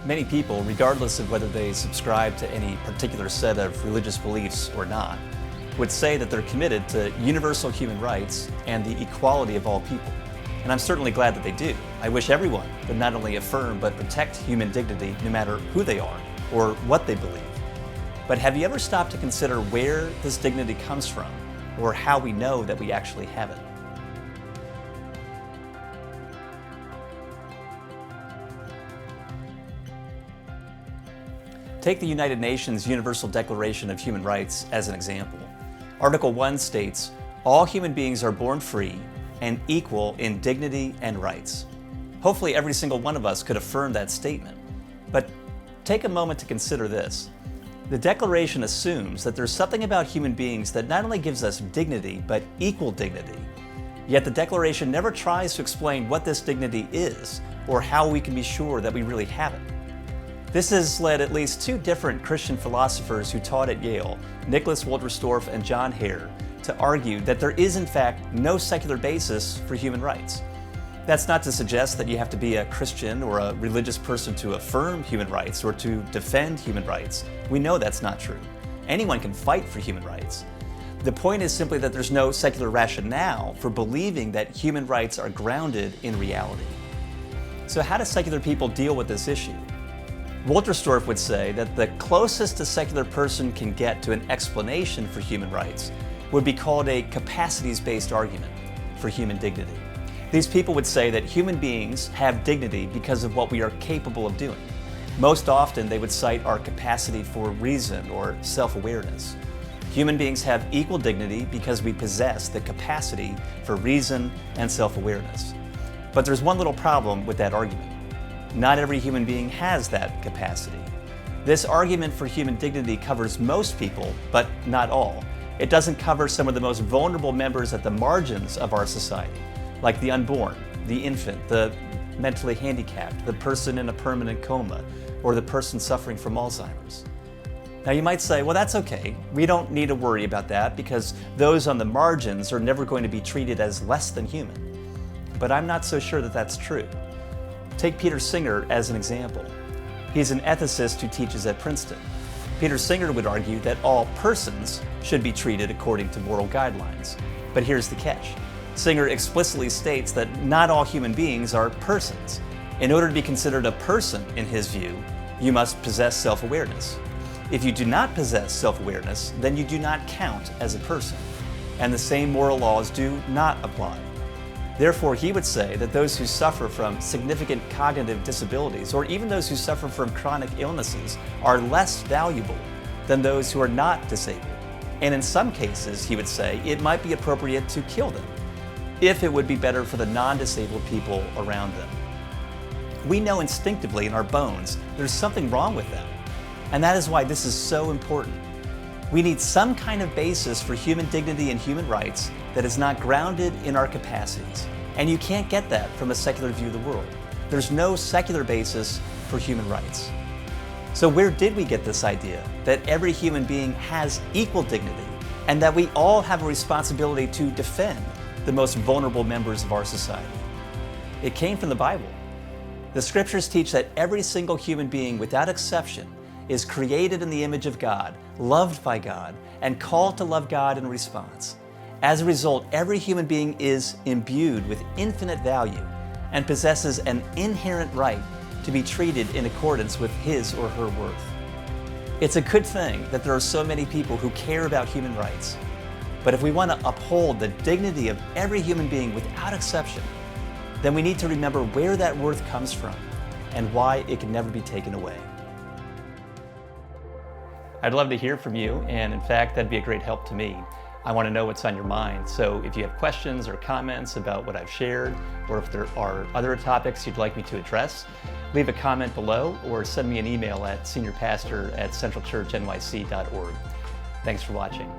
Many people, regardless of whether they subscribe to any particular set of religious beliefs or not, would say that they're committed to universal human rights and the equality of all people. And I'm certainly glad that they do. I wish everyone would not only affirm but protect human dignity no matter who they are or what they believe. But have you ever stopped to consider where this dignity comes from or how we know that we actually have it? Take the United Nations Universal Declaration of Human Rights as an example. Article 1 states, "All human beings are born free and equal in dignity and rights." Hopefully every single one of us could affirm that statement. But take a moment to consider this. The Declaration assumes that there's something about human beings that not only gives us dignity, but equal dignity. Yet the Declaration never tries to explain what this dignity is or how we can be sure that we really have it. This has led at least two different Christian philosophers who taught at Yale, Nicholas Wolterstorff and John Hare, to argue that there is in fact no secular basis for human rights. That's not to suggest that you have to be a Christian or a religious person to affirm human rights or to defend human rights. We know that's not true. Anyone can fight for human rights. The point is simply that there's no secular rationale for believing that human rights are grounded in reality. So how do secular people deal with this issue? Wolterstorff would say that the closest a secular person can get to an explanation for human rights would be called a capacities-based argument for human dignity. These people would say that human beings have dignity because of what we are capable of doing. Most often they would cite our capacity for reason or self-awareness. Human beings have equal dignity because we possess the capacity for reason and self-awareness. But there's one little problem with that argument. Not every human being has that capacity. This argument for human dignity covers most people, but not all. It doesn't cover some of the most vulnerable members at the margins of our society, like the unborn, the infant, the mentally handicapped, the person in a permanent coma, or the person suffering from Alzheimer's. Now you might say, well, that's okay. We don't need to worry about that because those on the margins are never going to be treated as less than human. But I'm not so sure that that's true. Take Peter Singer as an example. He's an ethicist who teaches at Princeton. Peter Singer would argue that all persons should be treated according to moral guidelines. But here's the catch. Singer explicitly states that not all human beings are persons. In order to be considered a person, in his view, you must possess self-awareness. If you do not possess self-awareness, then you do not count as a person, and the same moral laws do not apply. Therefore, he would say that those who suffer from significant cognitive disabilities, or even those who suffer from chronic illnesses, are less valuable than those who are not disabled. And in some cases, he would say, it might be appropriate to kill them, if it would be better for the non-disabled people around them. We know instinctively in our bones there's something wrong with them, and that is why this is so important. We need some kind of basis for human dignity and human rights that is not grounded in our capacities. And you can't get that from a secular view of the world. There's no secular basis for human rights. So where did we get this idea that every human being has equal dignity and that we all have a responsibility to defend the most vulnerable members of our society? It came from the Bible. The scriptures teach that every single human being, without exception, is created in the image of God, loved by God, and called to love God in response. As a result, every human being is imbued with infinite value and possesses an inherent right to be treated in accordance with his or her worth. It's a good thing that there are so many people who care about human rights. But if we want to uphold the dignity of every human being without exception, then we need to remember where that worth comes from and why it can never be taken away. I'd love to hear from you, and in fact, that'd be a great help to me. I want to know what's on your mind, so if you have questions or comments about what I've shared, or if there are other topics you'd like me to address, leave a comment below or send me an email at seniorpastor@centralchurchnyc.org. Thanks for watching.